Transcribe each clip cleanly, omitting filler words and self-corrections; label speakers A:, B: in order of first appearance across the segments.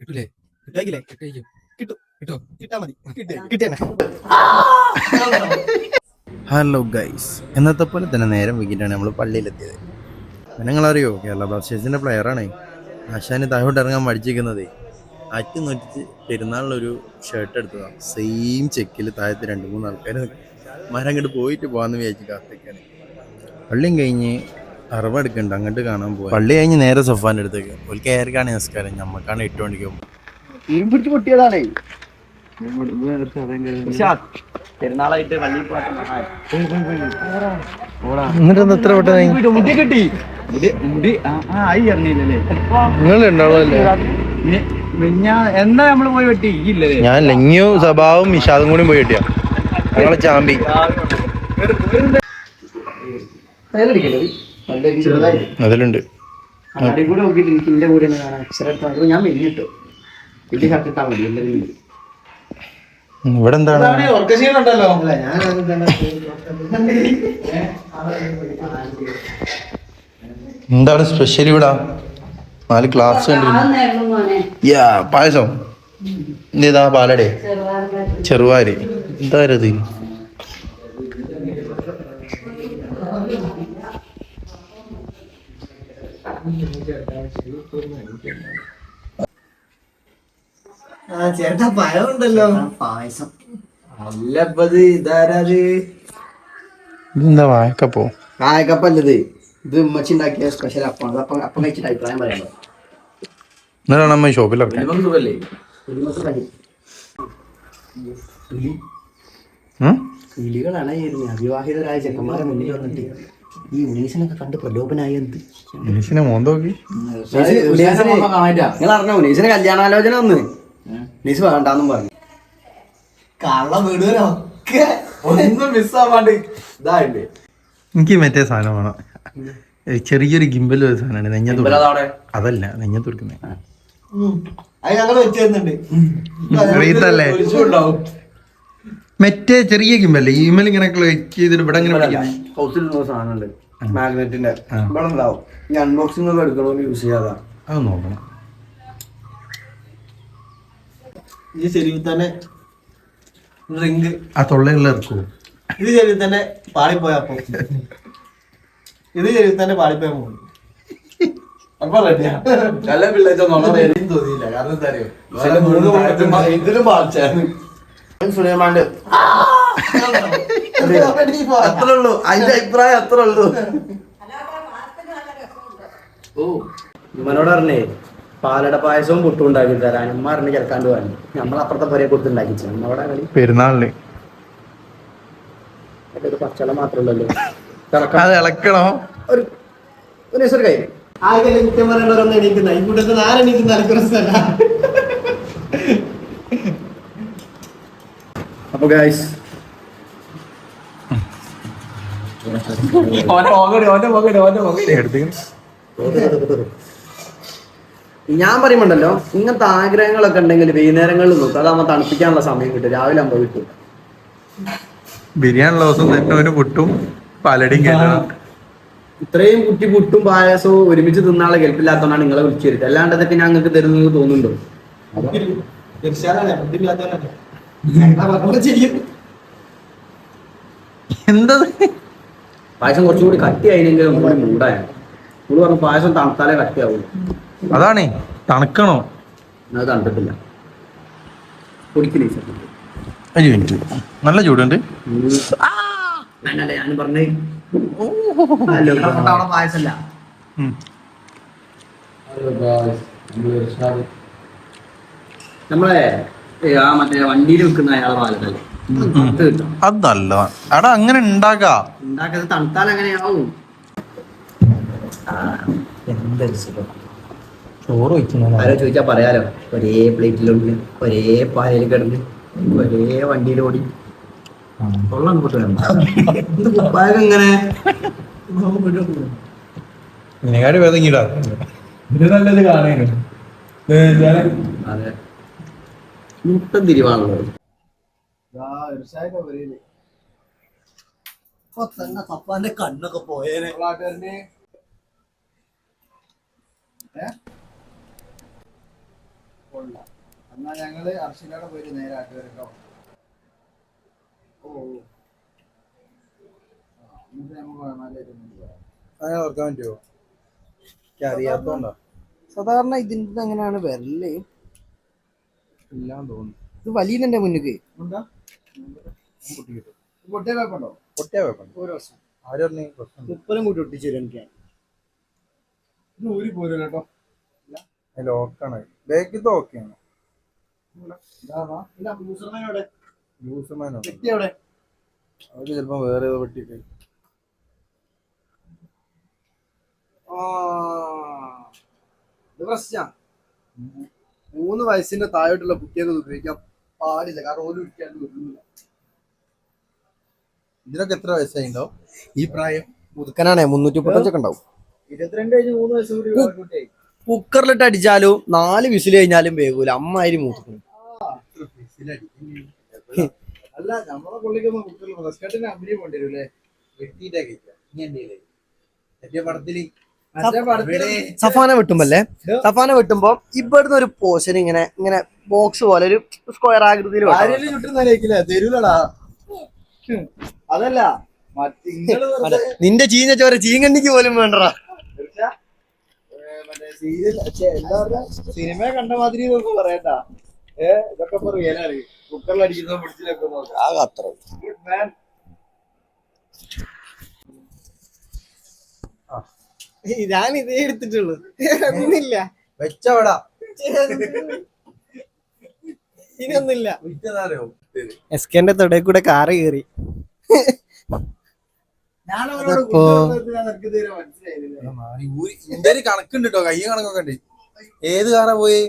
A: കിട്ടൂലേ? കിട്ടായിരിക്കും. കിട്ടും. കിട്ടോ? കിട്ടാ മതി.
B: ഹലോ ഗൈസ്, എന്നത്തെ പോലെ തന്നെ നേരം വൈകിട്ടാണ് നമ്മൾ പള്ളിയിലെത്തിയത്. നിങ്ങളറിയോ, കേരള ബ്ലാസ്റ്റേഴ്സിൻ്റെ പ്ലെയറാണ് ആശാന് താഴോട്ട് ഇറങ്ങാൻ മടിച്ചിരിക്കുന്നത്. ആറ്റി നോറ്റിച്ച് പെരുന്നാളിലൊരു ഷർട്ട് എടുത്തതാണ്. സെയിം ചെക്കിൽ താഴത്ത് 2-3 ആൾക്കാർ മരം അങ്ങോട്ട് പോയിട്ട് പോകാമെന്ന് വിചാരിച്ച് കാത്തേക്കാണ്. പള്ളിയും കഴിഞ്ഞ് അറവെടുക്കുന്നുണ്ട്, അങ്ങോട്ട് കാണാൻ പോകാം. പള്ളി കഴിഞ്ഞ് നേരെ സൊഫാൻ്റെ അടുത്തേക്ക് ഒരു കയറിക്കാണ് നമസ്കാരം. നമ്മക്കാണ് 8 മണിക്ക് പോകും.
C: ഇരുമ്പിടിച്ച് പൊട്ടിയതാണേ.
D: പെരുന്നാളായിട്ട്
B: എന്നിട്ട് എത്ര പെട്ടെന്ന്
D: മുടി കിട്ടി. മുടി ആയി ഇറങ്ങിയില്ലല്ലേ?
B: നിങ്ങൾ ഉണ്ടാവുമല്ലേ?
D: എന്നാ നമ്മള് പോയി വെട്ടി ഇല്ലേ?
B: ഞാൻ ലങ്ങിയും സഭാവും ഇഷാദും കൂടി പോയി വെട്ടിയാ ഞങ്ങളെ ചാമ്പി. അതിലുണ്ട്.
D: കൂടെ നോക്കിയിട്ട് എനിക്ക് എന്റെ കൂടെ ഞാൻ മെല്ലിട്ടു. വലിയ ഷർട്ടിട്ടാ മതി എല്ലാവരും.
B: ഇവിടെ എന്താണ് എന്താണ് സ്പെഷ്യൽ ഇവിടെ? 4 ക്ലാസ് പായസം. ഇതേതാ? പാലടേ? ചെറുവാരി? എന്താ ഇത്?
C: ചേട്ടാ പഴം ഉണ്ടല്ലോ.
D: പായസം
C: അല്ലപ്പത് ഇതാരത്?
B: ഇതെന്താ വായക്കപ്പോ?
C: കായക്കപ്പല്ലത്. ഇത് ഉമ്മച്ചി ഉണ്ടാക്കിയ സ്പെഷ്യൽ അപ്പം. അപ്പം കഴിച്ചിട്ട് അഭിപ്രായം പറയാൻ
B: എന്നാണ് അമ്മ ഷോപ്പിലൊക്കെ
C: സുഖല്ലേ? കിളികളാണ് അവിവാഹിതരായ ചെക്കന്മാരെ മുന്നിൽ വന്നിട്ട് ഈ ഉനീസിനൊക്കെ കണ്ട് പ്രലോഭനായി. എന്ത്
B: ഉനീസിനെ മോന്തോക്കി
C: നിങ്ങൾ അറിഞ്ഞോ? ഉനീസിന് കല്യാണാലോചന വന്ന് ഉനീസ് വേണ്ടാന്നും പറഞ്ഞു. കള്ള വീടുവരൊക്കെ ഒന്നും മിസ്സാവാണ്ട് ഇതായില്ലേ.
B: എനിക്ക് മറ്റേ സാധനം വേണം. ചെറിയൊരു ഗിംബൽ ഒരു സാധനമാണ് നെഞ്ഞത്ത്. അതല്ല നെഞ്ഞത്ത് കൊടുക്കുന്നത്.
C: അത് ഞങ്ങൾ വെച്ച് തരുന്നുണ്ട്.
B: മറ്റേ ചെറിയ ഗിംബല്ലേ ഇമൽ ഇങ്ങനെ ചെയ്തിട്ട് ഇവിടെ ഇങ്ങനെ
C: ഹൗസിലുള്ള സാധനമുണ്ട് മാഗ്നറ്റിന്റെ. ഇവിടെ ഉണ്ടാവും. ഈ അൺബോക്സിംഗ് ഒക്കെ എടുക്കണമെന്ന് യൂസ് ചെയ്യാതാ.
B: അത് നോക്കണം.
C: ഈ ശരിയിൽ തന്നെ റിങ്
B: ആ തൊള്ളയുള്ള ഇറക്കുമോ?
C: ഇത് ശരിയിൽ തന്നെ പാളിപ്പോയപ്പോ ഇത് ശരിയിൽ തന്നെ പാളിപ്പോയ പോകും. അപ്പൊ നല്ല പിള്ളേച്ചൊന്നും തോന്നിയില്ല. കാരണം എന്താ അറിയോ, ഇതിലും പാളിച്ചായിരുന്നു. സുലൈമാന്റെ അത്രേ ഉള്ളൂ. അതിന്റെ അഭിപ്രായം അത്രേ ഉള്ളൂ. ഓ ഇവനോട് പറഞ്ഞേ പാലട പായസവും പുട്ടും ഉണ്ടാക്കി തരാൻ. ഉമ്മ പറഞ്ഞ് കിടക്കാണ്ട് പറഞ്ഞു. നമ്മളപ്പുറത്തെ പൊരയെ കൊടുത്ത് ഉണ്ടാക്കിച്ചു. നമ്മളവിടെ കളി
B: പെരുന്നാളിന്
C: ഒരു പച്ചവെള്ളം മാത്രമല്ലല്ലോ.
B: അത് ഇളക്കണോ?
C: ഒരു കൈ ആകെ കുറ്റം പറയേണ്ടവരൊന്നും എണീക്കുന്ന ഈ കൂട്ടത്തിൽ ആരെണീക്കുന്ന അലക്കുറസല്ല. അപ്പൊ ഗൈസ് ഞാൻ പറയുമ്പോണ്ടല്ലോ, ഇങ്ങനത്തെ ആഗ്രഹങ്ങളൊക്കെ ഉണ്ടെങ്കിൽ വൈകുന്നേരങ്ങളിൽ നോക്കും. അതാകുമ്പോ തണുപ്പിക്കാനുള്ള സമയം കിട്ടും. രാവിലെ ആകുമ്പോ കിട്ടും.
B: ബിരിയാണി ദിവസം തന്നെ ഒരു പുട്ടും പാലടിയും കേട്ടണം.
C: ഇത്രയും കുറ്റി പുട്ടും പായസവും ഒരുമിച്ച് തിന്നാളെ കെൽപ്പില്ലാത്തതാണ് നിങ്ങളെ വിളിച്ചു തരുന്നത്. അല്ലാണ്ട് അതൊക്കെ ഞങ്ങൾക്ക് തരുന്നത് തോന്നുന്നുണ്ടോ?
B: എന്താ
C: പായസം കുറച്ചുകൂടി കട്ടിയായില്ലെങ്കിലും ഒന്നുകൂടി മൂടായാണ്. നിങ്ങൾ പറഞ്ഞു പായസം തണുത്താലേ കട്ടിയാവുള്ളൂ.
B: അതാണ് തണുക്കണോ?
C: അത് തണുത്തിട്ടില്ല. പൊടിക്കില്ല.
B: 5 മിനിറ്റ് നല്ല ചൂടുണ്ട്.
C: ഞാൻ പറഞ്ഞേ പായസല്ല. നമ്മളെ ആ മറ്റേ വണ്ടിയിൽ വെക്കുന്ന അയാളെ പാലല്ലേ
B: അതല്ല എടാ, അങ്ങനെ
C: ഉണ്ടാക്കാതെ തണുത്താൽ അങ്ങനെയാവും.
B: ചോറ് വെക്കുന്ന
C: ആരോ ചോദിച്ചാ പറയാലോ. ഒരേ പ്ലേറ്റിലുണ്ട്, ഒരേ പാലയിൽ കിടന്ന്, ഒരേ വണ്ടിയിൽ ഓടി. ഇങ്ങനെ
B: ഇതിനെക്കാട്ടി വേദങ്ങിടാ. ഇത് നല്ലത് കാണാനും.
C: അതെ, മുട്ടം തിരിവാണല്ലോ. സപ്പാന്റെ കണ്ണൊക്കെ പോയേനെ.
A: എന്നാ ഞങ്ങള് അർഷനോടെ പോയിട്ട് നേരെ ആട്ടുകാർ കേട്ടോ. എന്നിട്ട് നമുക്ക്
B: അങ്ങനെ ഓർക്കാൻ പറ്റുമോ? അറിയാത്തോണ്ടോ?
C: സാധാരണ ഇതിന്റെ എങ്ങനെയാണ് വരല്?
B: ഇല്ലാന്ന് തോന്നുന്നു.
C: ഇത് വലിയ മുന്നിക്ക്
A: പൊട്ടിയ കുഴപ്പമുണ്ടോ?
B: പൊട്ടിയാ കുഴപ്പമുണ്ട്.
C: ഒരു വർഷം
B: ആര് പറഞ്ഞു പ്രശ്നം?
C: ഉപ്പലും കൂട്ടി ഒട്ടിച്ചു തരും എനിക്ക്.
A: ഇത് ഊരി പോരും കേട്ടോ.
B: ലോക്കാണ്. ബാക്കിത്തെ ഓക്കെയാണ്. യൂസർമാനോ അവര് ചിലപ്പോ വേറെ ഏതോ പെട്ടിട്ട്
C: ഇത് പ്രശ്ന 3 വയസ്സിന്റെ താഴോട്ടുള്ള കുട്ടികൾക്ക് ഉപയോഗിക്കാൻ പാടില്ല. കാരണം ഓരോ
B: ഇതിനൊക്കെ എത്ര വയസ്സായിണ്ടോ ഈ പ്രായം?
C: പുതുക്കനാണേ 335 ഒക്കെ ഉണ്ടാവും.
A: 22 കഴിഞ്ഞ് 3 വയസ്സ് കൂടി കുട്ടിയായി.
C: കുക്കറിലിട്ട് അടിച്ചാലും 4 വിസിൽ കഴിഞ്ഞാലും വേഗൂല. അമ്മാതിരി മൂത്തുക്കുന്നു.
A: അല്ല നമ്മളെ പുള്ളിക്കൊന്നും കുട്ടികൾ റെസ്കട്ടിന് അഭിനയം കൊണ്ടുവരൂല്ലേ?
B: വെട്ടിയിട്ടാ കഴിക്കാം. ഇനി എന്തേലേ മറ്റേ പടത്തില്
C: സഫാന വെട്ടുമ്പല്ലേ, സഫാന വെട്ടുമ്പോ ഇവിടുന്ന് ഒരു പോർഷൻ ഇങ്ങനെ ഇങ്ങനെ ബോക്സ് പോലെ ഒരു സ്ക്വയർ ആകൃതിയിൽ
A: ആരെങ്കിലും ചുറ്റുന്നല്ലേ തരൂലടാ. അതല്ല
C: നിന്റെ ചീഞ്ഞ ചോര ചീങ്കണ്ണിക്ക് പോലും വേണ്ടടാ.
A: മറ്റേ സീരിയൽ എല്ലാവരും സിനിമ കണ്ട മാതിരി നോക്കും പറയട്ടാ. ഇതൊക്കെ ഇപ്പൊ റിയലാണ്. കുക്കറിൽ അടിക്കുന്ന പിടിച്ചിലൊക്കെ നോക്കാം.
C: അത്ര
A: ഗുഡ് മാൻ.
C: ഞാൻ ഇതേ എടുത്തിട്ടുള്ളൂ. ഒന്നില്ല
B: വെച്ചവിടാ
C: ഇനൊന്നില്ല.
B: വിറ്റതാരോ
C: എസ്കെന്റെ തൊടയിൽ കൂടെ കാറ് കയറി.
B: ഇന്റെ ഒരു കണക്കുണ്ട് കേട്ടോ. കയ്യ കണക്കൊക്കെ ഉണ്ട്. ഏത് കാറാ പോയി?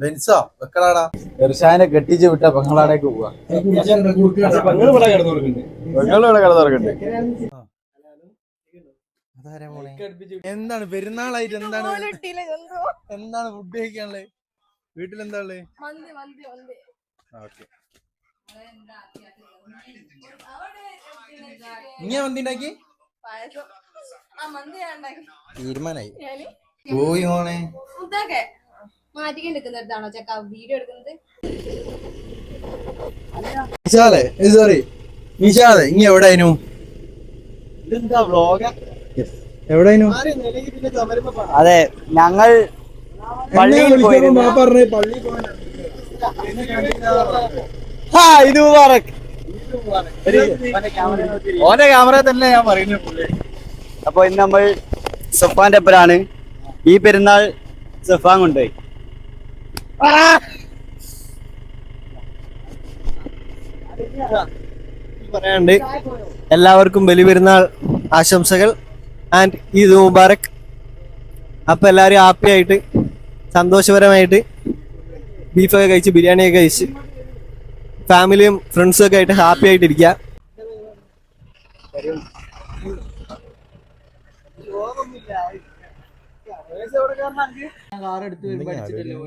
B: ബെൻസോ വെക്കടാടാ.
A: എർഷാനെ കെട്ടിച്ച് വിട്ട പെങ്ങളാടേക്ക് പോവാ. പെങ്ങളിവിടെ കിടന്നുറക്കുന്നുണ്ട്.
B: എന്താണ് പെരുന്നാളായിട്ട് എന്താണ് ഫുഡ് കഴിക്കാനുള്ളത്? വീട്ടിലെന്താ ഉള്ളത്? ഇങ്ങനെ മന്തി ഉണ്ടാക്കി തീരുമാനായി പോയി മോനെ.
E: മാറ്റിക്കൊണ്ടിരിക്കുന്നിടത്താണോ ചെക്ക വീഡിയോ എടുക്കുന്നത്?
B: നിഷാദേ സോറി നിഷാദേ ഇനി എവിടെയായിരുന്നു? എവിടെയായിരുന്നു?
D: അതെ, ഞങ്ങൾ പള്ളിയിൽ പോയിരുന്നു. ഇത് മുബാറക്.
A: ഓന്റെ ക്യാമറ തന്നെ ഞാൻ പറയുന്നത്.
D: അപ്പൊ ഇന്ന് നമ്മൾ സഫാന്റെ ഒപ്പരാണ്. ഈ പെരുന്നാൾ സഫാൻ കൊണ്ടുപോയി.
C: പറയാനുണ്ട് എല്ലാവർക്കും ബലിപെരുന്നാൾ ആശംസകൾ ആൻഡ് ഈദ് മുബാറക്. അപ്പൊ എല്ലാവരും ഹാപ്പി ആയിട്ട് സന്തോഷപരമായിട്ട് ബീഫൊക്കെ കഴിച്ച് ബിരിയാണിയൊക്കെ കഴിച്ച് ഫാമിലിയും ഫ്രണ്ട്സും ഒക്കെ ആയിട്ട് ഹാപ്പി ആയിട്ടിരിക്കുക.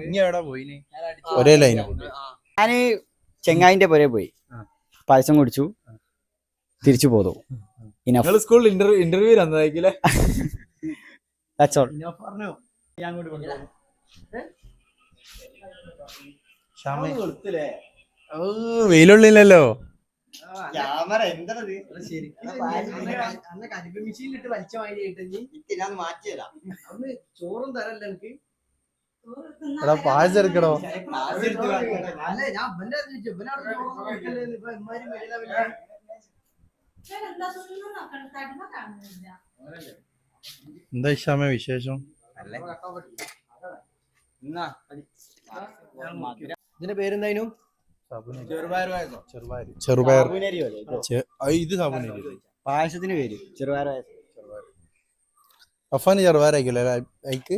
B: ഇനി എവിടെ പോയിന്? ഒരേ ലൈനോ?
D: ഞാന് ചെങ്ങായിന്റെ പുരേ പോയി, പായസം കുടിച്ചു, തിരിച്ചു പോന്നു.
A: സ്കൂളിൽ ഇന്റർവ്യൂ തന്നതായിരിക്കില്ലേ?
B: വെയിലുള്ളില്ലല്ലോ.
C: ചോറും തരല്ല എനിക്ക്.
B: എടാ പായസം എടുക്കണോ? എന്താ ഇഷാമ വിശേഷം?
C: ഇതിന്റെ പേരെന്തായിരുന്നു?
B: ചെറുപയർ. ഇത് സാബുനരി.
D: പായസത്തിന് പേര് ചെറുപയർ.
B: അഫാന് ചെറുപയറായിക്കല്ലേ അയക്ക്.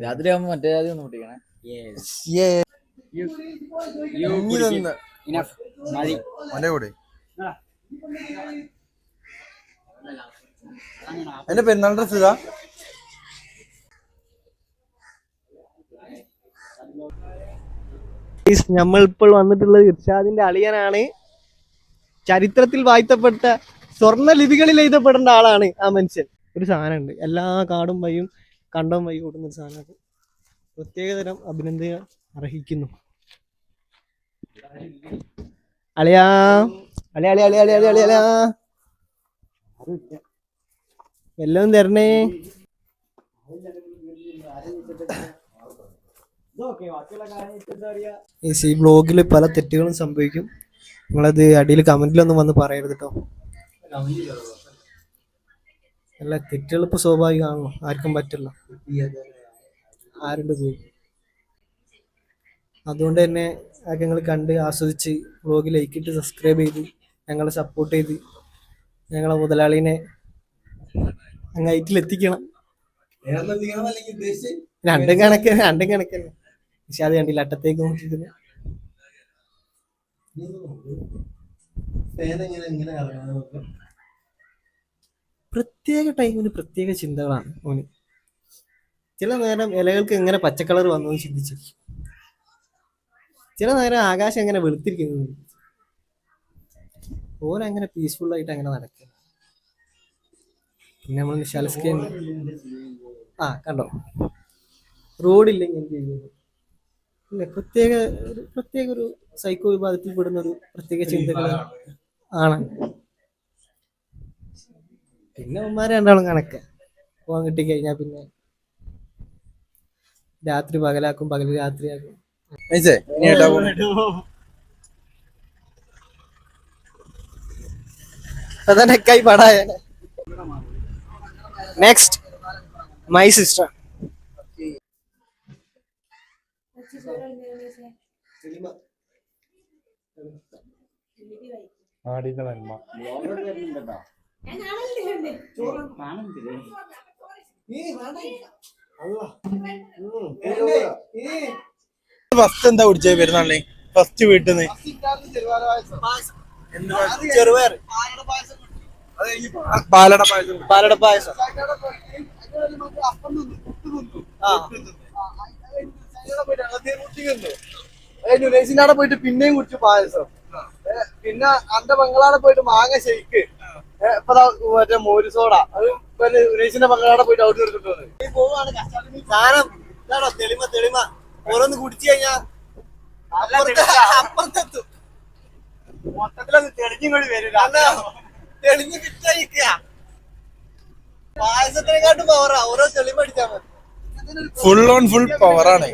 A: രാത്രി ആവുമ്പോ മറ്റേ രാത്രി ഒന്ന് പൊട്ടിക്കണേ.
B: കൂടെ എന്റെ പെരുന്നാൾ ഡ്രസ് ഇതാ.
C: നമ്മൾ ഇപ്പോൾ വന്നിട്ടുള്ളത് ഇർഷാദിന്റെ അളിയനാണ്. ചരിത്രത്തിൽ വാഴ്ത്തപ്പെട്ട സ്വർണ്ണ ലിപികളിൽ എഴുതപ്പെടേണ്ട ആളാണ് ആ മനുഷ്യൻ. ഒരു സാധനമുണ്ട്, എല്ലാ കാടും വഴിയും കണ്ടവും വഴി കൂടുന്ന ഒരു സാധനമാണ്.
F: പ്രത്യേകതരം അഭിനന്ദനം അർഹിക്കുന്നു. അളിയാ അളിയാ അളിയാ അളിയാ അളിയാ അളിയാ അളിയാ എല്ലാം തരണേ. ഈ ബ്ലോഗിൽ പല തെറ്റുകളും സംഭവിക്കും. നിങ്ങളത് അടിയിൽ കമന്റിലൊന്നും വന്ന് പറയരുത് കേട്ടോ. അല്ല, തെറ്റുകൾ ഇപ്പൊ സ്വാഭാവികമാണല്ലോ, ആർക്കും പറ്റില്ല, ആരുണ്ട് പോയി. അതുകൊണ്ട് തന്നെ അതൊക്കെ നിങ്ങൾ കണ്ട് ആസ്വദിച്ച് വ്ളോഗ് ലൈക്ക് ഇട്ട് സബ്സ്ക്രൈബ് ചെയ്ത് ഞങ്ങളെ സപ്പോർട്ട് ചെയ്ത് ഞങ്ങളെ മുതലാളിനെ അങ്ങ് ഹൈറ്റിലെത്തിക്കണം. രണ്ടും കണക്കന്നെ. പക്ഷെ അത് കണ്ടില്ല, അട്ടത്തേക്ക് നോക്കിയിരുന്നു. പ്രത്യേക ടൈമിന് പ്രത്യേക ചിന്തകളാണ് ഓന്. ചില നേരം ഇലകൾക്ക് എങ്ങനെ പച്ചക്കളർ വന്നു ചിന്തിച്ചു, ചില നേരം ആകാശം എങ്ങനെ വെളുത്തിരിക്കുന്നു. ഓൻ അങ്ങനെ പീസ്ഫുൾ ആയിട്ട് അങ്ങനെ നടക്കുക. പിന്നെ നമ്മൾ നിശാലസ്കേ കണ്ടോ, റോഡില്ലെങ്കിൽ എന്ത് ചെയ്യുന്നു. ഇല്ല, പ്രത്യേക ഒരു സൈക്കോ വിഭാഗത്തിൽ പെടുന്ന ഒരു പ്രത്യേക ചിന്തകൾ ആണ്. പിന്നെ അവന്മാരെ രണ്ടാളും കണക്ക പോകാൻ കിട്ടിക്കഴിഞ്ഞാൽ പിന്നെ രാത്രി പകലാക്കും, പകല് രാത്രിയാക്കും. അതെനക്കായി പടായ. Next my sister.
B: ഫസ്റ്റ് എന്താ കുടിച്ചത് പെരുന്നാളിന്? ഫസ്റ്റ് വീട്ടിൽ നിന്ന്
F: ചെറുപയർ
B: പാലട പായസം.
F: പാലട പായസം.
A: നുനേസിനാടെ പോയിട്ട് പിന്നെയും കുടിച്ചു പായസം. പിന്നെ അന്റെ ബംഗളാടെ പോയിട്ട് മാങ്ങ ഷെയ്ക്ക്. ഇപ്പൊ മറ്റേ മോര് സോഡ, അത് നുനേസിന്റെ ബംഗളാടെ പോയിട്ട് അവിടെ എടുത്തിട്ട് വന്നത് പോവാണ്. സാധനം ഇതാണോ തെളിമ ഓരോന്ന് കുടിച്ചു കഴിഞ്ഞാ അപ്പുറത്തെത്തും. മൊത്തത്തിലൊന്ന് തെളിഞ്ഞും കൂടി വരില്ല, തെളിഞ്ഞ് കിട്ടിയ പായസത്തിനെക്കാട്ടും പവറാ. ഓരോ തെളിമ അടിച്ചാൽ മതി.
B: ഫുൾ ഓൺ ഫുൾ പവറാണ്.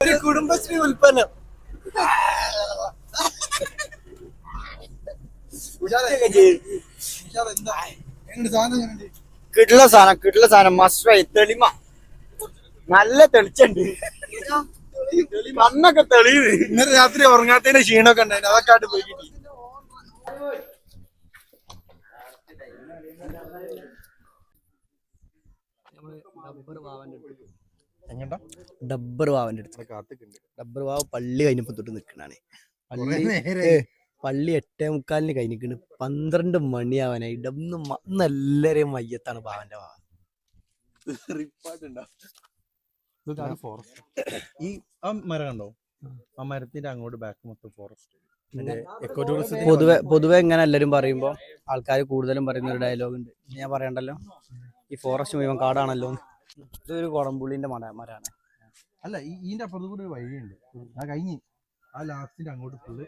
A: ഒരു കുടുംബശ്രീ ഉൽപ്പന്നം.
C: കിട്ടുള്ള സാധനം മസ്റ്റായി. തെളിമ നല്ല തെളിച്ചുണ്ട്, കണ്ണൊക്കെ തെളിയുത്.
B: ഇന്നലെ രാത്രി ഉറങ്ങാത്തതിന്റെ ക്ഷീണമൊക്കെ ഉണ്ടായിരുന്നു, അതൊക്കെ ആയിട്ട് പോയി കിട്ടി.
C: ഡബ്ബർ വാവന്റെ അടുത്ത് കാത്തിട്ടുണ്ട്. ഡബ്ബർ വാവ് പള്ളി കഴിഞ്ഞപ്പോ തൊട്ട് നിക്കണാണ്. പള്ളി 8:45 കഴിഞ്ഞിട്ടുണ്ട്. 12 മണിയാവാനായി. നല്ലൊരു മയ്യത്താണ് ബാവന്റെ വാവ.
B: ഈ ആ മരം കണ്ടോ, ആ മരത്തിന്റെ അങ്ങോട്ട് ബാക്ക് മൊത്തം ഫോറസ്റ്റ്.
C: പൊതുവെ ഇങ്ങനെ എല്ലാരും പറയുമ്പോ ആൾക്കാർ കൂടുതലും പറയുന്ന ഒരു ഡയലോഗ് ഉണ്ട്, ഞാൻ പറയണ്ടല്ലോ, ഈ ഫോറസ്റ്റ് മുഴുവൻ കാടാണല്ലോ. ഇതൊരു കുടംപുള്ളിന്റെ മരമാണ്.
B: അല്ല, ഇതിന്റെ അപ്പുറത്ത് കൂടി ഒരു വഴിയുണ്ട്. ആ കഴിഞ്ഞ് ആ ലാസ്റ്റിന്റെ അങ്ങോട്ട് ഫുള്ള്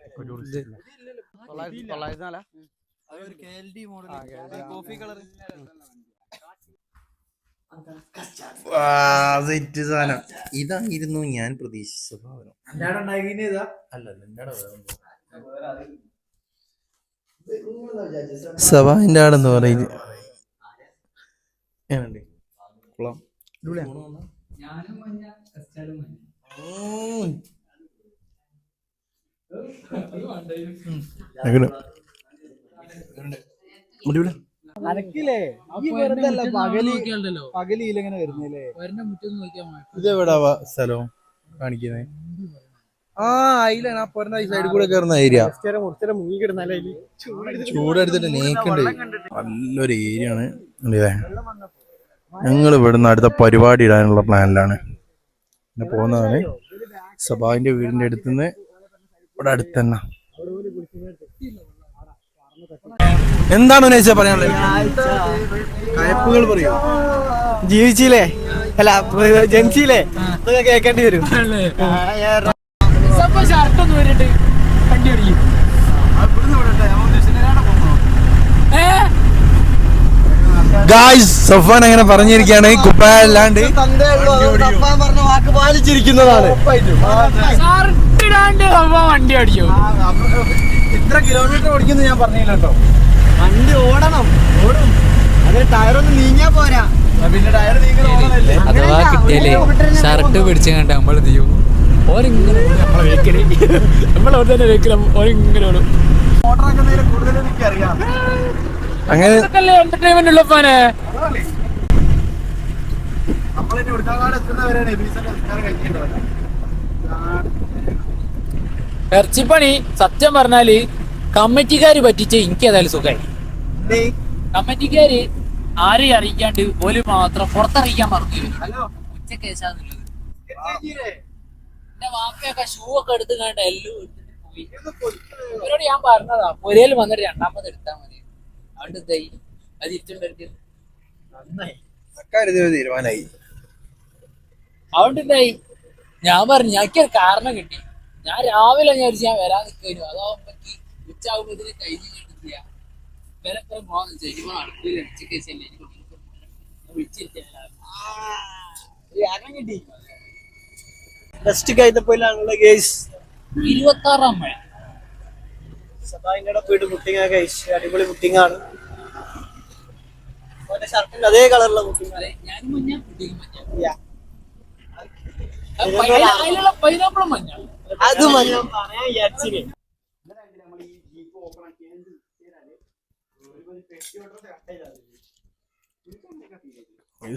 B: സാധനം. ഇതായിരുന്നു ഞാൻ പ്രതീക്ഷിച്ച സാധനം. സവാന്റെ ആടെന്ന് പറയുന്നത്
A: അനക്കില്ലേ ഈ വെറുതെ അല്ല പകലിങ്ങനെ വരുന്നില്ലേ.
B: ഇതെവിടാ സ്ഥലം കാണിക്കുന്നത്? അതിലാണ് ആ പറഞ്ഞ സൈഡിൽ കൂടെ കയറുന്ന ഏരിയ. ചൂടെടുത്തിട്ട് നീക്കണ്ട്. നല്ലൊരു ഏരിയ ആണ് അല്ലേ. ഞങ്ങൾ ഇവിടുന്ന് അടുത്ത പരിപാടി ഇടാനുള്ള പ്ലാനിലാണ് പോകുന്നതാണ്. സബാവിന്റെ വീടിന്റെ അടുത്തുനിന്ന് ഇവിടെ അടുത്ത് തന്നെ എന്താണ് ഉന്നയിച്ചാ പറയാനുള്ളത്? കയപ്പുകൾ പറയൂ.
F: ജീവിച്ചില്ലേ അല്ല ജനിച്ചില്ലേ ഇതൊക്കെ കേൾക്കേണ്ടി വരും.
B: ഗായ്സ് സഫാൻ അങ്ങനെ പറഞ്ഞിരിക്കുകയാണ്, കുപ്പായ അല്ലാണ്ട്
A: പറഞ്ഞ വാക്ക് പാലിച്ചിരിക്കുന്നതാണ്.
D: വണ്ടി അടിച്ചു.
A: ഇത്ര കിലോമീറ്റർ ഓടിക്കുന്നു ഞാൻ പറഞ്ഞില്ല കേട്ടോ. വണ്ടി ഓടണം, ഓടും. അത് ടയറൊന്നും നീങ്ങിയാ പോരാ. പിന്നെ ടയർ നീങ്ങുന്ന
G: അഥവാ കിട്ടിയാലേ ഷർട്ട് പിടിച്ചു കണ്ട നമ്മൾ ചെയ്യും. ഓരിങ്ങനെ നമ്മളെ വെക്കല്, നമ്മളവിടെ തന്നെ വെക്കല. ഓരിങ്ങനെ ഓടും.
A: മോട്ടറാക്കുന്നതിന് കൂടുതലും എനിക്കറിയാം.
B: അങ്ങനെ
G: എന്റർടൈൻമെന്റ് ഉള്ള ഫാനെ.
A: നമ്മളിനി ഉടുക്കാട് എത്തുന്നവരെയാണ് എബിലിസന്റെ സംസ്കാരം കഴിഞ്ഞിട്ടുള്ളത്.
G: ഇറച്ചിപ്പണി സത്യം പറഞ്ഞാല് കമ്മിറ്റിക്കാര് പറ്റിച്ച് എനിക്ക് ഏതായാലും സുഖമായി. കമ്മിറ്റിക്കാര് ആരെയും അറിയിക്കാണ്ട് ഓല് മാത്രം പുറത്തറിയിക്കാൻ പറഞ്ഞു ഉച്ചക്ക് ശേഷാന്നുള്ളത്. എന്റെ വാപ്പയൊക്കെ ഷൂ ഒക്കെ എടുത്ത് കണ്ട എല്ലാം എടുത്തിട്ട് പോയി. ഇവരോട് ഞാൻ പറഞ്ഞതാ പൊരയിൽ വന്നിട്ട് രണ്ടാമത് എടുത്താൽ മതി. അതുകൊണ്ട് എന്തായി അത് തിരിച്ചുണ്ടാക്കി
B: തീരുമാനമായി.
G: അതുകൊണ്ട് എന്തായി ഞാൻ പറഞ്ഞു ഞങ്ങൾക്കൊരു കാരണം കിട്ടി. ഞാൻ രാവിലെ ഞാൻ വരാൻ നിൽക്കുന്നു. അതാവുമ്പോ ഉച്ചാകുമ്പോ കഴിഞ്ഞ് കണ്ടില്ല. വിലപ്പുറം പോകാന്ന് വെച്ചാൽ ഇനി അടുപ്പിൽ ഉച്ചക്ക് ശേഷല്ലേ കിട്ടി.
F: നെക്സ്റ്റ് കഴിഞ്ഞപ്പോഴാണുള്ള കേസ്
G: 26-ാം മഴ
F: സദായിന്റെ പോയിട്ട് ബുക്കിംഗ് ആ കേസ്. അടിപൊളി ബുക്കിംഗ് ആണ്. ഷർട്ടിന്റെ അതേ കളറുള്ള ബുക്കിംഗ് ആണ്.
G: ഞാനും മഞ്ഞ അതിലുള്ള പൈനാപ്പിളും മഞ്ഞ.
F: അത് പറയാൻ വിചാരിച്ചിന്.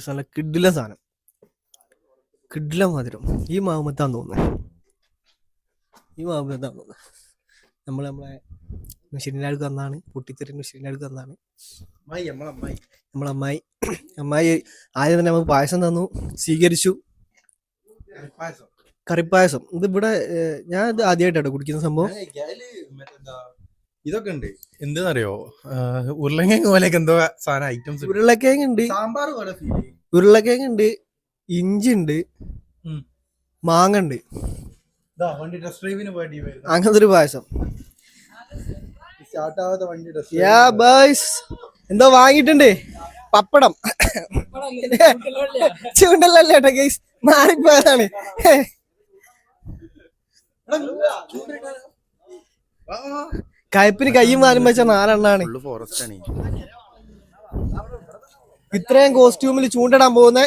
F: നല്ല കിഡില സാധനം, കിഡില മധുരം. ഈ മാവുമത്താന്ന് തോന്നുന്നത്, ഈ മാവുമത്താന്ന് തോന്നുന്നത്. നമ്മളെ മുഷിരിൻ്റെ അടുക്ക് തന്നാണ്, പൊട്ടിത്തെറി മുഷിരിൻ്റെ അടുക്ക് തന്നാണ് നമ്മളമ്മായി. അമ്മായി ആദ്യം തന്നെ നമുക്ക് പായസം തന്നു, സ്വീകരിച്ചു. കറിപ്പായസം ഇതിവിടെ ഞാൻ ഇത് ആദ്യമായിട്ടാണ് കുടിക്കുന്ന സംഭവം.
B: ഇതൊക്കെ ഉണ്ട്, എന്താണെന്നറിയോ, ഉരുളക്കിഴങ്ങ് പോലെയൊക്കെ എന്തോ സാധനം ഐറ്റംസ്.
F: ഉരുളക്കിഴങ്ങ് ഉണ്ട്,
B: സാമ്പാർ പോലെ
F: ഉരുളക്കിഴങ്ങ് ഉണ്ട്, ഇഞ്ചി ഉണ്ട്, മാങ്ങ ഉണ്ട്, അങ്ങനത്തെ ഒരു പായസം. എന്തോ വാങ്ങിയിട്ടുണ്ട്, പപ്പടം. ചൂണ്ടല്ലേ ഏട്ടാ ഗൈസ്, മാറിപ്പോയതാണ്. കയ്പിന് കയ്യും മാറും വെച്ച 4 എണ്ണാണ്. ഇത്രയും കോസ്റ്റ്യൂമിൽ ചൂണ്ടിടാൻ പോകുന്ന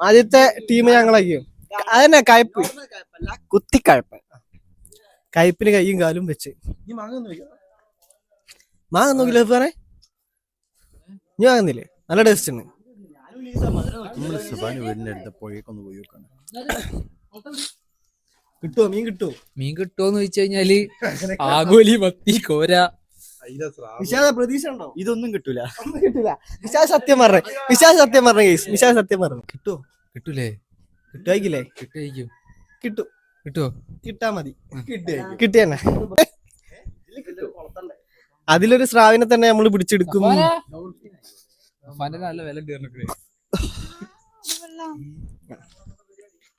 F: ആദ്യത്തെ ടീം ഞങ്ങളായിരിക്കും. അതന്നെ കയ്പ്, കുത്തിക്കഴപ്പ്. കയ്പിന് കയ്യും കാലും വെച്ച് മാങ്ങ നോക്കില്ല സാറേ, ഇനി വാങ്ങുന്നില്ലേ? നല്ല ടേസ്റ്റ് ഉണ്ട്.
B: വീടിന്റെ അടുത്ത് പുഴയൊക്കെ പോയി നോക്കണം.
F: കിട്ടുമോ മീൻ? കിട്ടുമോ?
G: മീൻ കിട്ടുമോന്ന് ചോദിച്ചു കഴിഞ്ഞാല് ആഗോലി, മത്തി, കോര.
F: വിശാല പ്രതീക്ഷ ഉണ്ടോ?
B: ഇതൊന്നും കിട്ടൂല,
F: ഒന്നും കിട്ടൂല. വിശാൽ സത്യം പറഞ്ഞേ, വിശാൽ സത്യം പറഞ്ഞ കേസ്, വിശാൽ സത്യം പറഞ്ഞു. കിട്ടുമോ?
G: കിട്ടൂലേ?
F: കിട്ടുമായിക്കില്ലേ?
G: കിട്ടുമായിരിക്കും.
F: കിട്ടും.
G: കിട്ടുമോ?
F: കിട്ടാ മതി. കിട്ടി തന്നെ. അതിലൊരു സ്രാവിനെ തന്നെ നമ്മൾ പിടിച്ചെടുക്കും.
G: നല്ല വില ഉണ്ട്.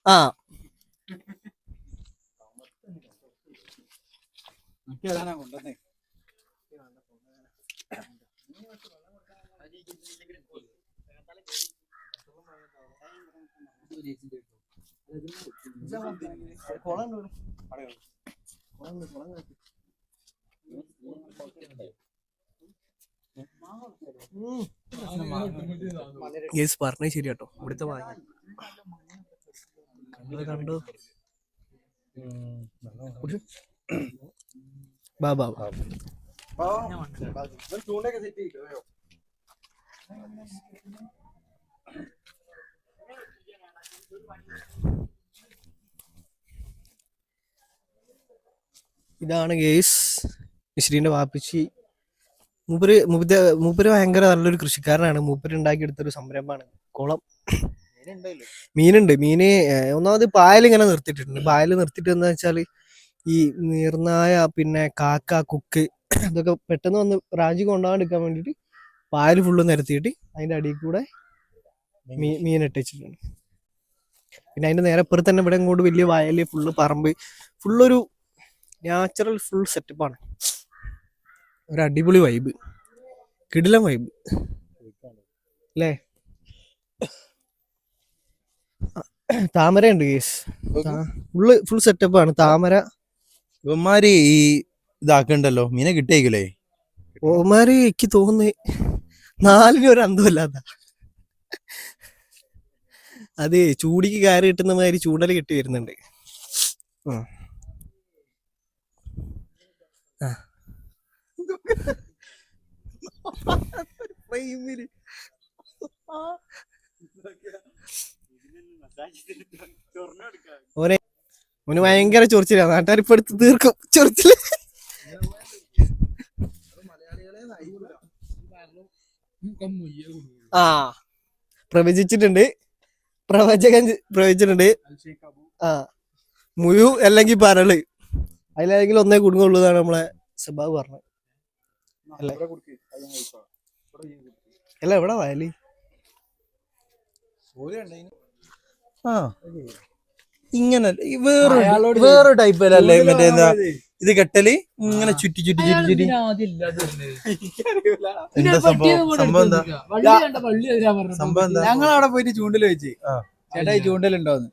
F: ആ പറഞ്ഞത് ശരിയാട്ടോ. ഇവിടുത്തെ വാങ്ങി കണ്ടോ? ബാബാ ഇതാണ് ഗേസ് മിശ്രീന്റെ വാപ്പിച്ചി. മൂപ്പര് ഭയങ്കര നല്ലൊരു കൃഷിക്കാരനാണ്. മൂപ്പര് ഉണ്ടാക്കിയെടുത്തൊരു സംരംഭമാണ് കുളം. മീനുണ്ട്. മീന് ഒന്നാമത് പായൽ ഇങ്ങനെ നിർത്തിയിട്ടുണ്ട്. പായൽ നിർത്തിയിട്ട് എന്താ വെച്ചാൽ ഈ നീർനായ, പിന്നെ കാക്ക, കുക്ക്, അതൊക്കെ പെട്ടെന്ന് വന്ന് റാഞ്ചി കൊണ്ടുപോകാണ്ടിരിക്കാൻ വേണ്ടിയിട്ട് പായൽ ഫുള്ള് നിരത്തിയിട്ട് അതിൻ്റെ അടിയിൽ കൂടെ മീൻ ഇട്ടിട്ടുണ്ട്. പിന്നെ അതിൻ്റെ നേരെ അപ്പുറത്ത് തന്നെ ഇവിടെ ഇങ്ങോട്ട് വലിയ വയല് ഫുള്ള് പറമ്പ് ഫുള്ളൊരു നാച്ചുറൽ ഫുൾ സെറ്റപ്പാണ്. ഒരു അടിപൊളി വൈബ്, കിടിലം വൈബ് അല്ലേ. താമരയുണ്ട് കേസ്, ഫുൾ സെറ്റപ്പാണ് താമര.
B: ഇവന്മാര് ഈ ഇതാക്കണ്ടല്ലോ, മീനെ കിട്ടിയേക്കല്ലേ?
F: ഓമാര് എനിക്ക് തോന്നുന്നു 4 ഒരു അന്തമില്ലാത്ത അത് ചൂടിക്ക് കയറി കിട്ടുന്ന മാതിരി ചൂണ്ടല് കെട്ടി വരുന്നുണ്ട്. ഓന് ഭയങ്കര ചൊറിച്ചില്ല, നാട്ടുകാരിപ്പോ എടുത്ത് തീർക്കും ചൊറിച്ചില്. ആ പ്രവചിച്ചിട്ടുണ്ട്, പ്രവചകൻ പ്രവചിച്ചിട്ടുണ്ട്. ആ മുയു അല്ലെങ്കിൽ പരള് അതിലേതെങ്കിലും ഒന്നേ കുടുങ്ങുള്ളൂ എന്നാണ് നമ്മളെ സബാബ് പറഞ്ഞത്. അല്ല എവിടെ വയല്
B: ആ ഇങ്ങനെ വേറെ ടൈപ്പ് അല്ലേ മറ്റേ എന്താ ഇത് കെട്ടല് ഇങ്ങനെ ചുറ്റി ചുറ്റി ചുറ്റി ചുറ്റി. എന്താ സംഭവം എന്താ
C: ഞങ്ങളവിടെ പോയിട്ട് ചൂണ്ടല് വെച്ച് ചേട്ടാ ഈ ചൂണ്ടലുണ്ടോന്ന്,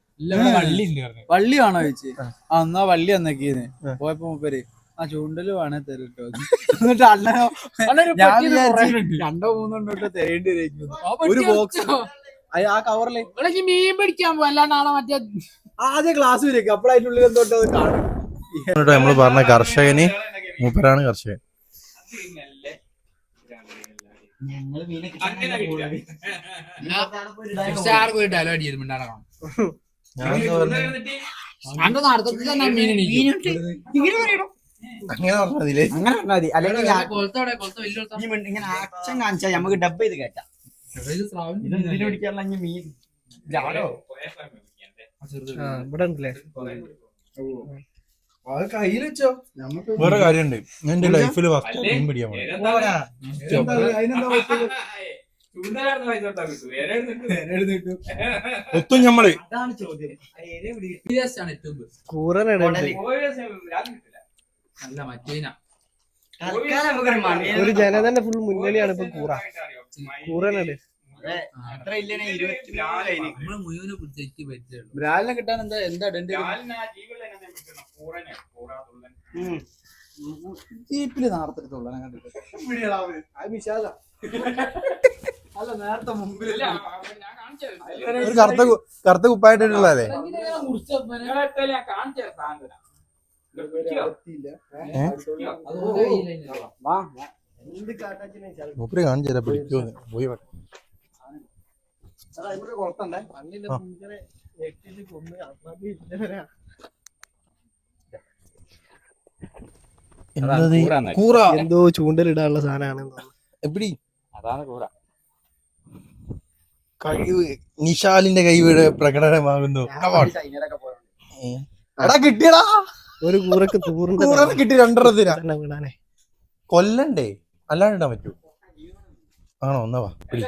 C: വള്ളി വേണോ ചോദിച്ചു. ആ എന്നാ വള്ളി എന്നൊക്കെന്ന് പോയപ്പോ മൂപ്പര് ആ ചൂണ്ടല് വേണേ തരട്ടോ. എന്നിട്ട് അണ്ണനോ ഞാൻ വിചാരിച്ചു 2-3 എണ്ണം തരേണ്ടി വരും. ഒരു ബോക്സ് ആ കവറില്
G: മീൻ പിടിക്കാൻ പോയല്ലാണ്ടാണ് മറ്റേ
C: ആദ്യം ക്ലാസ് വരേക്ക് അപ്പോഴതിനുള്ളിൽ എന്തോട്ടോ കാണും.
B: നമ്മള് പറഞ്ഞ കർഷകന് മൂപ്പരാണ് കർഷകൻ. അങ്ങനെ പറഞ്ഞതില്ലേ?
C: അങ്ങനെ പറഞ്ഞാൽ മതി. അല്ലെങ്കിൽ ഇങ്ങനെ ആക്ഷൻ കാണിച്ചാൽ നമുക്ക് ഡബ് ചെയ്ത് കേട്ടാ പിടിക്കാനുള്ള മീൻ
F: ഇവിടെ ഉണ്ടല്ലേ.
C: കയ്യിൽ വെച്ചോ.
B: വേറെ കാര്യണ്ട്, ഞാൻ എന്റെ ലൈഫിൽ ഫസ്റ്റ് മീൻ പിടിക്കാൻ ഒത്തും ഞമ്മള്
F: കൂറനാണ് ഒരു ജനതന്റെ ഫുൾ മുന്നണിയാണ് ഇപ്പൊ കൂറനാണ്.
C: ബ്രാലിനെ കിട്ടാൻ എന്താ ജീപ്പില് നാർത്തിട്ടുള്ള അല്ല നേരത്തെ മുമ്പിൽ
B: ഒരു കറുത്ത കുപ്പായിട്ടിട്ടുള്ളതേ. മൂപ്പര് കാണിച്ചു തരാം, പിടിക്കുമെന്ന് പോയി വേണം.
F: എന്തോ ചൂണ്ടലിടാനുള്ള സാധനമാണ്.
B: എപ്പിടി കഴിവ് നിഷാലിന്റെ കഴിവ് പ്രകടനമാകുന്നു. എടാ കിട്ടിയടാ,
F: ഒരു കൂറക്ക്
B: കൂറൊക്കെ കിട്ടി 2
F: വീടാനെ
B: കൊല്ലണ്ടേ, അല്ലാണ്ട് ഇടാൻ പറ്റൂ. ആണോ? ഒന്നാ വാ പിടി.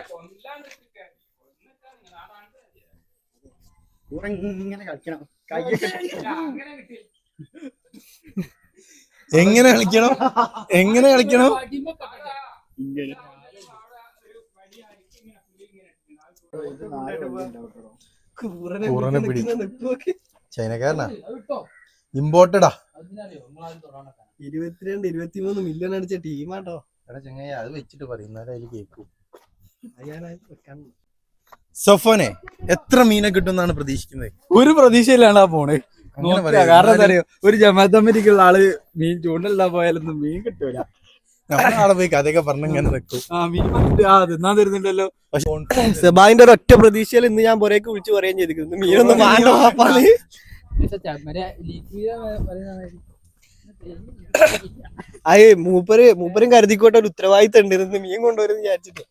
B: എങ്ങനെ കളിക്കണം, എങ്ങനെ കളിക്കണം? കൂറനെ പിടി. ചൈനക്കാരനാ, ഇമ്പോർട്ടഡാ.
F: 22-23 മില്യൺ അടിച്ച ടീമാട്ടോ.
B: എടാ ചങ്ങായി അത് വെച്ചിട്ട് പറയുന്നാലും അതിൽ കേൾക്കും. സൊഫോനെ എത്ര മീനെ കിട്ടുമെന്നാണ് പ്രതീക്ഷിക്കുന്നത്?
C: ഒരു പ്രതീക്ഷയിലാണ് ആ പോണേ. കാരണം എന്താ അറിയോ, ഒരു ജമാഅത്ത് കമ്മിറ്റിക്കുള്ള ആള് മീൻ ചൂണ്ടലിടാൻ പോയാലൊന്നും മീൻ കിട്ടൂല.
B: നമ്മളാടെ പോയി കഥയൊക്കെ പറഞ്ഞിങ്ങനെ നിൽക്കും.
C: തിന്നാൻ തരുന്നുണ്ടല്ലോ.
F: സെബായിന്റെ ഒരൊറ്റ പ്രതീക്ഷയിൽ ഇന്ന് ഞാൻ പുറേക്ക് വിളിച്ചു പറയുകയും ചെയ്തിരിക്കുന്നു, മീനൊന്നും വേണ്ട വാപ്പാണ്. മൂപ്പരും കരുതിക്കോട്ടെ, ഒരു ഉത്തരവാദിത്തം ഉണ്ട് മീൻ കൊണ്ടുവരുന്ന വിചാരിച്ചിട്ട്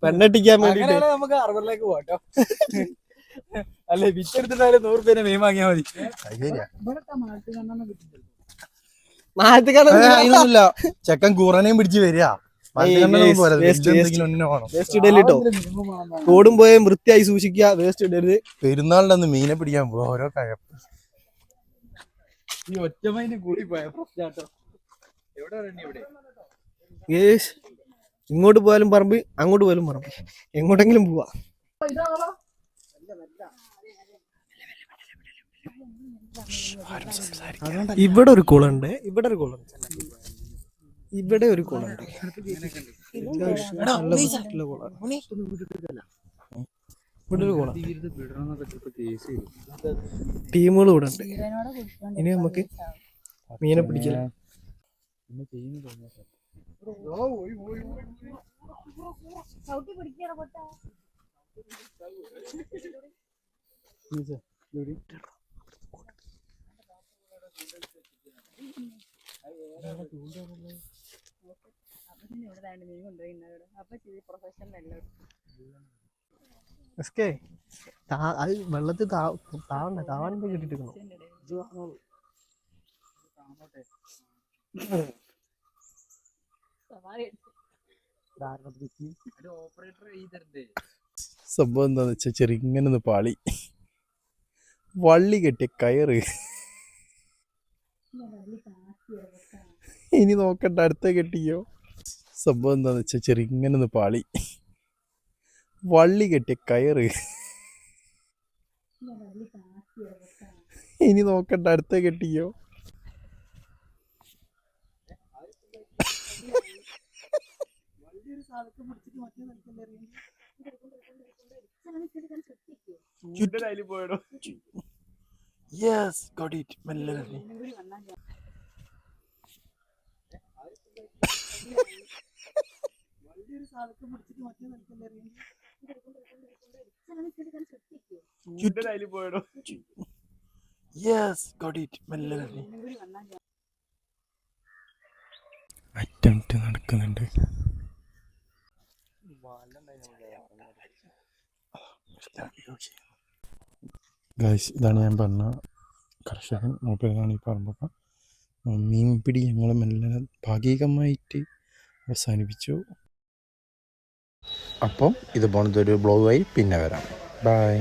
F: പെണ്ണട്ടിക്കാൻ വേണ്ടിട്ട്.
C: നമുക്ക് ഹാർബറിലേക്ക് പോട്ടോ. അല്ലെ വിറ്റെടുത്തിട്ടായാലും 100 രൂപ മീൻ വാങ്ങിയാൽ മതി.
B: അതിനൊന്നുമില്ല, ചെക്കൻ കൂറനെയും പിടിച്ച് വരിക.
F: വേസ്റ്റ് ഇടലിട്ടോ. തോടും പോയ വൃത്തിയായി സൂക്ഷിക്കുക, വേസ്റ്റ് ഇടരുത്.
B: പെരുന്നാളിന്റെ അന്ന് മീനെ പിടിക്കാൻ പോവാ, ഓരോ കഴപ്പ്.
C: ഈ ഒറ്റമൈന് കൂടി പോയ പ്രശ്നാട്ടോ. എവിടെ ഇവിടെ
F: ഇങ്ങോട്ട് പോയാലും പറമ്പ്, അങ്ങോട്ട് പോയാലും പറമ്പ്, എങ്ങോട്ടെങ്കിലും പോവാ. ഇവിടെ ഒരു കുളമുണ്ട്, ഇവിടെ ഒരു കുളമുണ്ട്, ഇവിടെ ഒരു കുളമുണ്ട്. നല്ല വൃത്തിയുള്ള കുളമാണ്. ഇവിടെ ഒരു കുളം. ടീമുകൾ ഇവിടെ ഉണ്ട്. ഇനി നമുക്ക് മീനെ പിടിക്കാം. അത് വെള്ളത്തിൽ താവാൻ കിട്ടിട്ടിരിക്കണോ?
B: സംഭവം എന്താന്ന് വെച്ചാ ചെറിങ്ങനെ പാളി, വള്ളി കെട്ടിയ കയറ്. ഇനി നോക്കണ്ട, അടുത്ത കെട്ടിയോ. സംഭവം എന്താന്ന് വെച്ചാ ചെറിങ്ങനെ പാളി, വള്ളി കെട്ടിയ കയറ്. ഇനി നോക്കണ്ട, അടുത്ത കെട്ടിയോ. Yes, got it. മെല്ലെ Yes, got it. മെല്ലെ അറ്റംപ്റ്റ് നടക്കുന്നുണ്ട്. ഗൈസ്, ഇതാണ് ഞാൻ പറഞ്ഞ കർഷകൻ. മൂപ്പരാണ് ഈ പറമ്പൊക്കെ. മീൻ പിടി ഞങ്ങൾ മെല്ലെ ഭാഗികമായിട്ട് അവസാനിപ്പിച്ചു. അപ്പം ഇതുപോലത്തെ ഒരു ബ്ലോഗായി പിന്നെ വരാം. ബൈ.